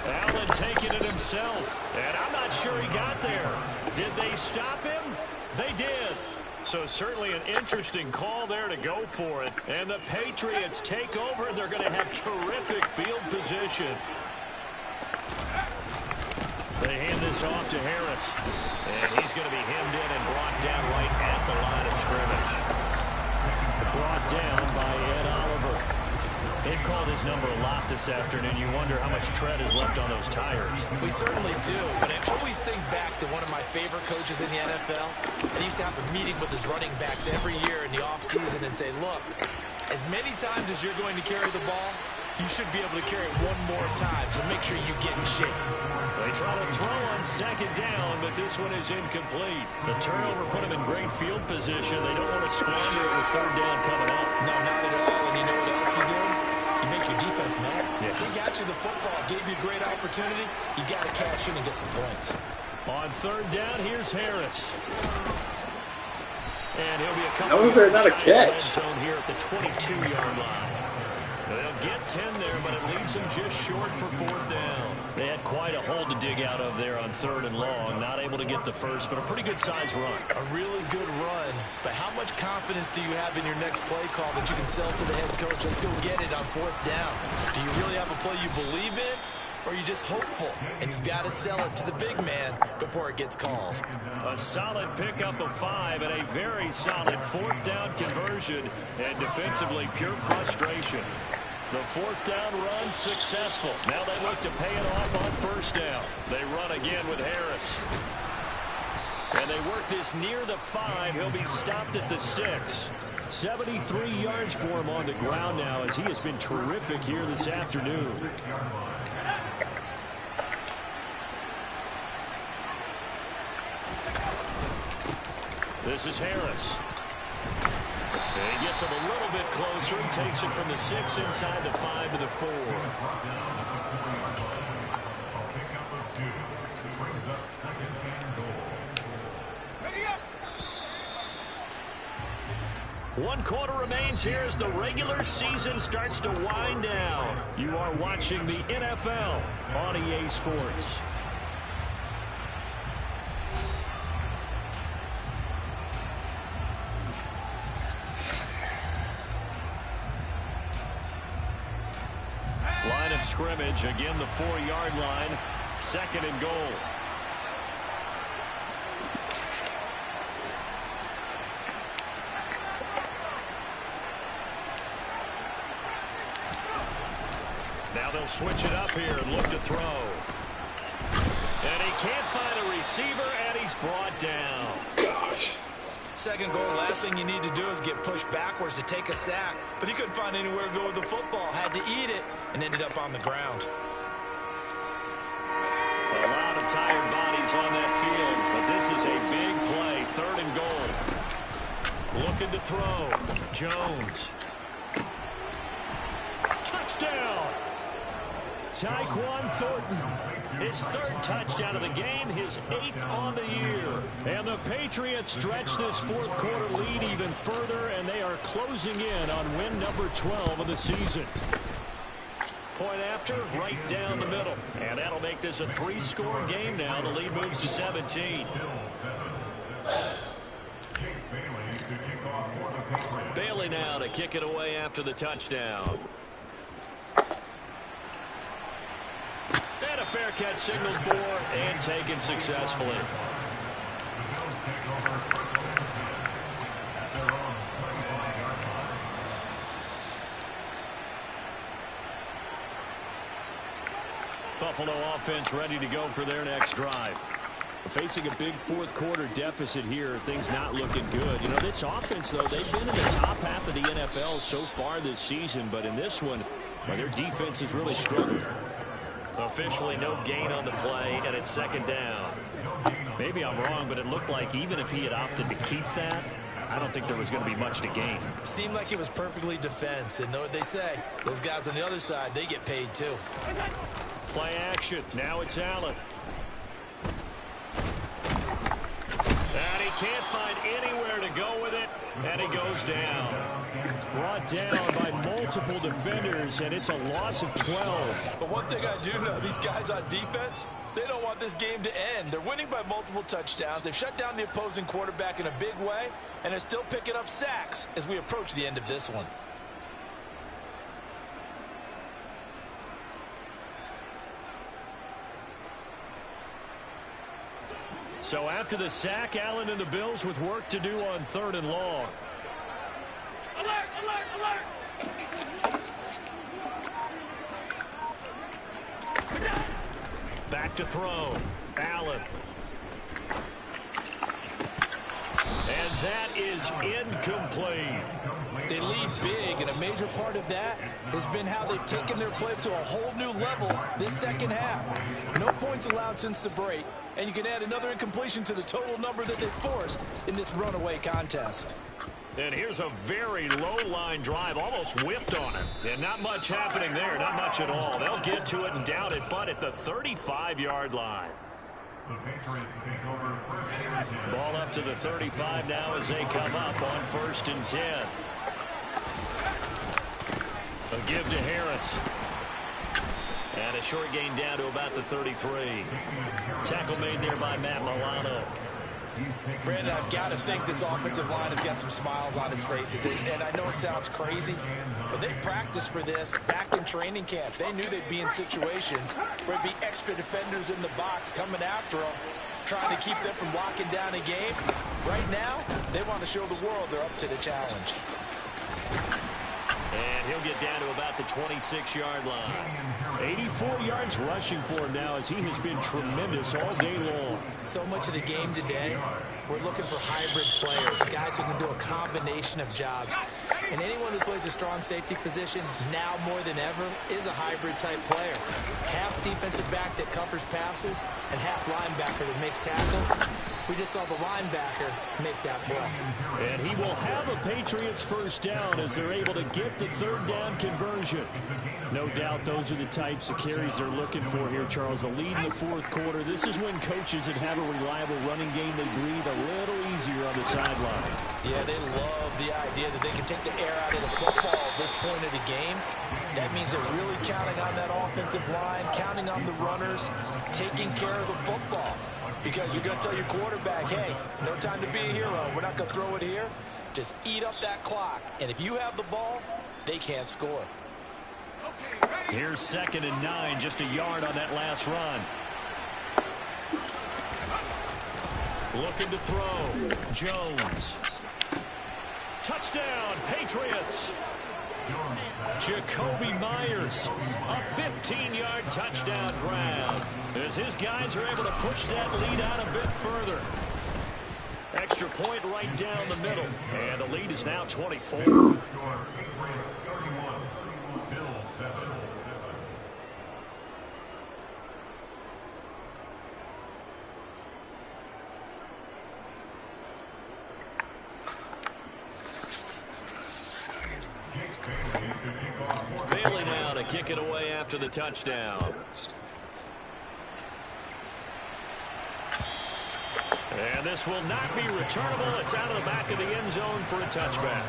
S6: Allen taking it himself. And I'm not sure he got there. Did they stop him? They did. So certainly an interesting call there to go for it. And the Patriots take over. They're going to have terrific field position. They hand this off to Harris. And he's going to be hemmed in and brought down right at the line of scrimmage. Brought down by Ed Oliver. They've called his number a lot this afternoon. You wonder how much tread is left on those tires.
S7: We certainly do, but I always think back to one of my favorite coaches in the NFL. And he used to have a meeting with his running backs every year in the offseason and say, look, as many times as you're going to carry the ball, you should be able to carry it one more time, so make sure you get in shape.
S6: They try to throw on second down, but this one is incomplete. The turnover put them in great field position. They don't want to squander it with third down coming up.
S7: No, not at all. And you know what else you do? You make your defense mad.
S6: Yeah.
S7: He got you the football, gave you a great opportunity. You got to cash in and get some points.
S6: On third down, here's Harris. And he'll be a couple
S8: How was there not a catch?
S6: zone here at the 22-yard line. They'll get 10 there, but it leaves them just short for fourth down. They had quite a hole to dig out of there on third and long. Not able to get the first, but a pretty good-sized run.
S7: A really good run, but how much confidence do you have in your next play call that you can sell to the head coach? Let's go get it on fourth down. Do you really have a play you believe in, or are you just hopeful? And you got to sell it to the big man before it gets called.
S6: A solid pickup of 5 and a very solid fourth down conversion, and defensively pure frustration. The fourth down run successful. Now they look to pay it off on first down. They run again with Harris. And they work this near the 5. He'll be stopped at the 6. 73 yards for him on the ground now, as he has been terrific here this afternoon. This is Harris. And he gets him a little bit closer. He takes it from the 6 inside the 5 to the 4. One quarter remains here as the regular season starts to wind down. You are watching the NFL on EA Sports. Line of scrimmage, again the 4-yard line, second and goal. Now they'll switch it up here and look to throw. And he can't find a receiver, and he's brought down.
S8: Gosh.
S7: Second goal, last thing you need to do is get pushed backwards to take a sack. But he couldn't find anywhere to go with the football. Had to eat it and ended up on the ground.
S6: A lot of tired bodies on that field, but this is a big play. Third and goal. Looking to throw. Jones. Touchdown! Tyquan Thornton. His third touchdown of the game, his 8th on the year. And the Patriots stretch this fourth quarter lead even further, and they are closing in on win number 12 of the season. Point after, right down the middle. And that'll make this a 3-score game now. The lead moves to 17. Bailey now to kick it away after the touchdown. And a fair catch signaled for and taken successfully. Buffalo offense ready to go for their next drive. Facing a big fourth quarter deficit here, things not looking good. You know, this offense, though, they've been in the top half of the NFL so far this season, but in this one, well, their defense has really struggled. Officially no gain on the play, and it's second down. Maybe I'm wrong, but it looked like even if he had opted to keep that, I don't think there was going to be much to gain.
S7: Seemed like it was perfectly defense, and know what they say. Those guys on the other side, they get paid too.
S6: Play action. Now it's Allen. And he can't find anywhere to go with it, and he goes down. Brought down by multiple defenders, and it's a loss of 12.
S7: But one thing I do know, these guys on defense, want this game to end. They're winning by multiple touchdowns. They've shut down the opposing quarterback in a big way, and they're still picking up sacks as we approach the end of this one.
S6: So after the sack, Allen and the Bills with work to do on 3rd and long.
S10: Alert, alert, alert!
S6: Back to throw. Allen. And that is incomplete.
S7: They lead big, and a major part of that has been how they've taken their play to a whole new level this second half. No points allowed since the break, and you can add another incompletion to the total number that they've forced in this runaway contest.
S6: And here's a very low-line drive, almost whiffed on it. And not much happening there, not much at all. They'll get to it and down it, but at the 35-yard line.
S9: The Patriots take over 1st and 10.
S6: Ball up to the 35 now as they come up on 1st and 10. A give to Harris. And a short gain down to about the 33. Tackle made there by Matt Milano.
S7: Brandon, I've got to think this offensive line has got some smiles on its faces. And I know it sounds crazy, but they practiced for this back in training camp. They knew they'd be in situations where there'd be extra defenders in the box coming after them, trying to keep them from locking down a game. Right now, they want to show the world they're up to the challenge.
S6: And he'll get down to about the 26-yard line. 84 yards rushing for him now as he has been tremendous all day long.
S7: So much of the game today, we're looking for hybrid players, guys who can do a combination of jobs. And anyone who plays a strong safety position now more than ever is a hybrid type player. Half defensive back that covers passes and half linebacker that makes tackles. We just saw the linebacker make that play.
S6: And he will have a Patriots first down as they're able to get the 3rd down conversion. No doubt those are the types of carries they're looking for here, Charles. The lead in the 4th quarter. This is when coaches that have a reliable running game, they breathe a little easier on the sideline.
S7: Yeah, they love the idea that they can take the air out of the football at this point of the game. That means they're really counting on that offensive line, counting on the runners, taking care of the football. Because you're going to tell your quarterback, hey, no time to be a hero. We're not going to throw it here. Just eat up that clock. And if you have the ball, they can't score.
S6: Here's 2nd and 9, just a yard on that last run. Looking to throw. Jones. Touchdown, Patriots. Jacoby Myers, a 15-yard touchdown grab, as his guys are able to push that lead out a bit further. Extra point right down the middle, and the lead is now 24. Bailey now to kick it away after the touchdown. And this will not be returnable. It's out of the back of the end zone for a touchback.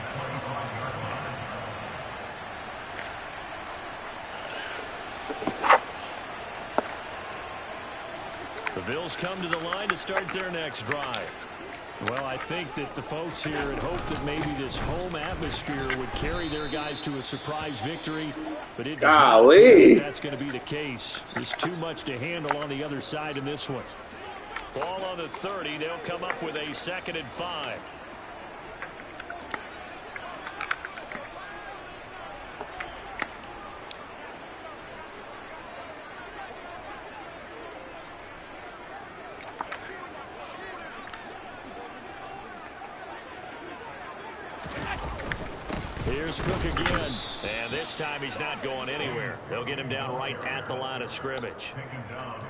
S6: The Bills come to the line to start their next drive. Well, I think that the folks here had hoped that maybe this home atmosphere would carry their guys to a surprise victory, but it does not look like that's going to be the case. There's too much to handle on the other side in this one. Ball on the 30. They'll come up with a 2nd and 5. Here's Cook again, and this time he's not going anywhere. They'll get him down right at the line of scrimmage.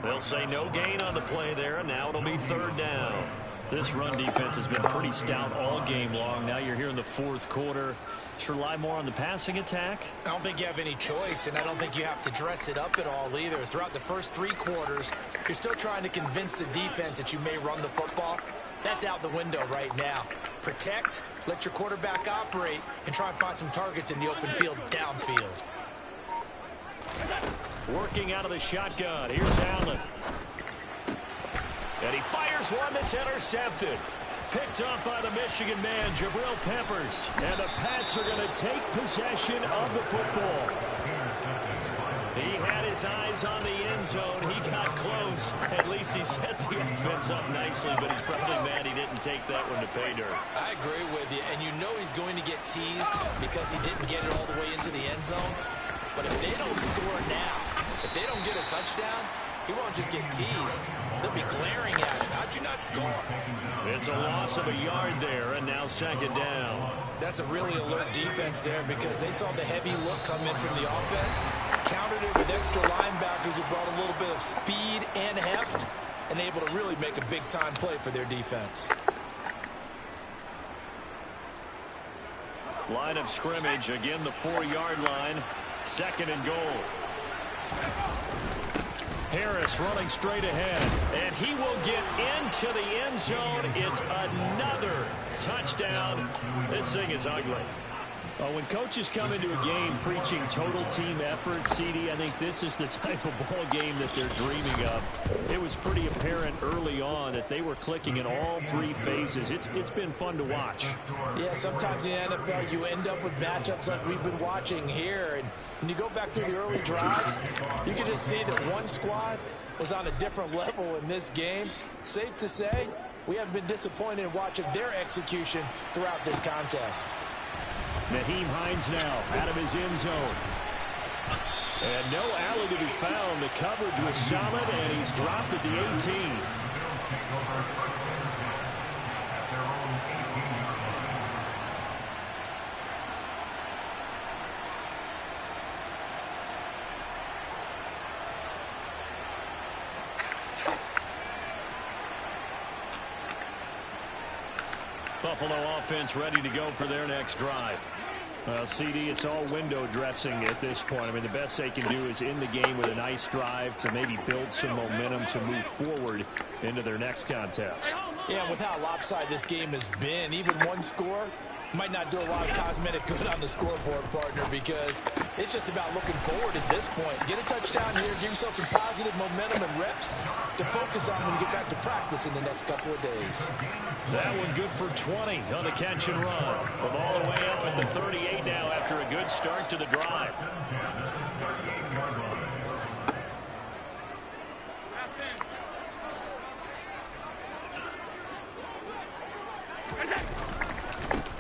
S6: They'll say no gain on the play there, and now it'll be 3rd down. This run defense has been pretty stout all game long. Now you're here in the 4th quarter. Just rely more on the passing attack.
S7: I don't think you have any choice, and I don't think you have to dress it up at all either. Throughout the first 3 quarters, you're still trying to convince the defense that you may run the football. That's out the window right now. Protect, let your quarterback operate, and try and find some targets in the open field downfield.
S6: Working out of the shotgun. Here's Allen. And he fires one that's intercepted. Picked up by the Michigan man, Jabril Peppers. And the Pats are going to take possession of the football. He had his eyes on the end zone. He got close. At least he set the offense up nicely, but he's probably mad he didn't take that one to pay dirt.
S7: I agree with you, and you know he's going to get teased because he didn't get it all the way into the end zone. But if they don't score now, if they don't get a touchdown, he won't just get teased. They'll be glaring at him. How'd you not score?
S6: It's a loss of a yard there, and now second down.
S7: That's a really alert defense there because they saw the heavy look come in from the offense, countered it with extra linebackers who brought a little bit of speed and heft, and able to really make a big-time play for their defense.
S6: Line of scrimmage, again the 4-yard line. Second and goal. Harris running straight ahead, and he will get into the end zone. It's another touchdown. This thing is ugly. When coaches come into a game preaching total team effort, CD, I think this is the type of ball game that they're dreaming of. It was pretty apparent early on that they were clicking in all three phases. It's been fun to watch.
S7: Yeah, sometimes in the NFL you end up with matchups like we've been watching here. And when you go back through the early drives, you can just see that one squad was on a different level in this game. Safe to say, we have been disappointed in watching their execution throughout this contest.
S6: Naheem Hines now out of his end zone. And no alley to be found. The coverage was solid, and he's dropped at the 18. Buffalo offense ready to go for their next drive. CD, it's all window dressing at this point. I mean, the best they can do is in the game with a nice drive to maybe build some momentum to move forward into their next contest.
S7: Yeah, with how lopsided this game has been, even one score might not do a lot of cosmetic good on the scoreboard, partner, because it's just about looking forward at this point. Get a touchdown here, give yourself some positive momentum and reps to focus on when you get back to practice in the next couple of days.
S6: That one good for 20 on the catch and run. From all the way up at the 38 now after a good start to the drive.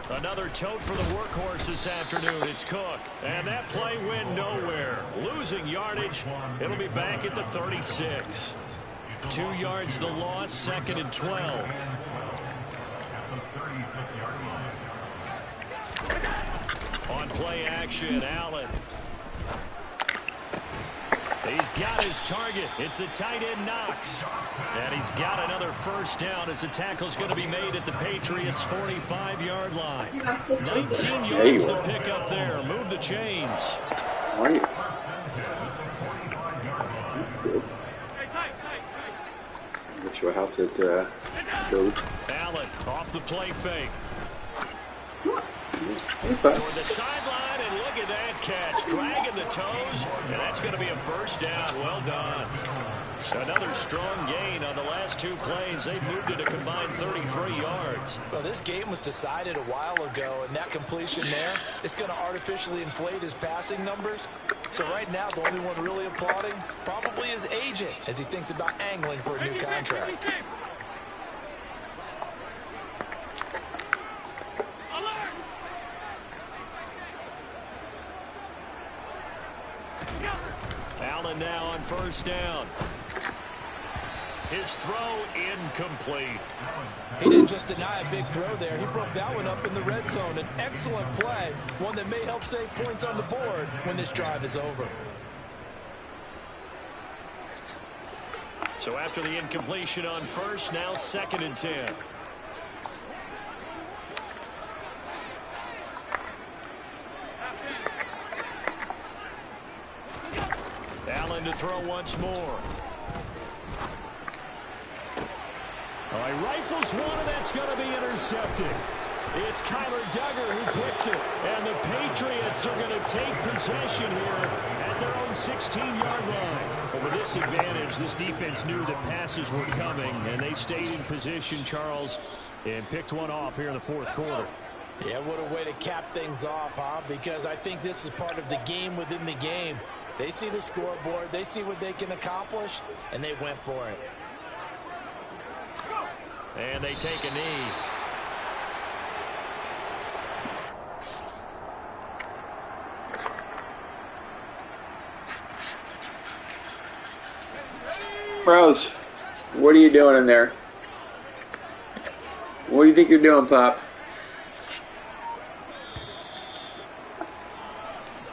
S6: Another tote for the workhorse this afternoon. It's Cook. And that play went nowhere. Losing yardage. It'll be back at the 36. 2 yards the loss. Second and 12. On play action, Allen. He's got his target. It's the tight end Knox. And he's got another first down as the tackle's going to be made at the Patriots' 45-yard line. 19 yards to pick up there. Move the chains.
S8: How are you? I'm not sure how it goes.
S6: Allen off the play fake. Toward the sideline, and look at that catch. Dragging the toes, and that's going to be a first down. Well done. Another strong gain on the last 2 plays. They've moved it a combined 33 yards.
S7: Well, this game was decided a while ago, and that completion there is going to artificially inflate his passing numbers. So right now, the only one really applauding probably his agent as he thinks about angling for a new contract.
S6: Allen now on first down. His throw incomplete.
S7: He didn't just deny a big throw there. He broke that one up in the red zone. An excellent play, one that may help save points on the board when this drive is over.
S6: So after the incompletion on first, now second and 10. Allen to throw once more. All right, rifles one, and that's going to be intercepted. It's Kyler Duggar who puts it. And the Patriots are going to take possession here at their own 16-yard line. But with this advantage, this defense knew that passes were coming, and they stayed in position, Charles, and picked one off here in the fourth quarter.
S7: Yeah, what a way to cap things off, huh? Because I think this is part of the game within the game. They see the scoreboard, they see what they can accomplish, and they went for it.
S6: And they take a knee.
S8: Bros, what are you doing in there? What do you think you're doing, Pop?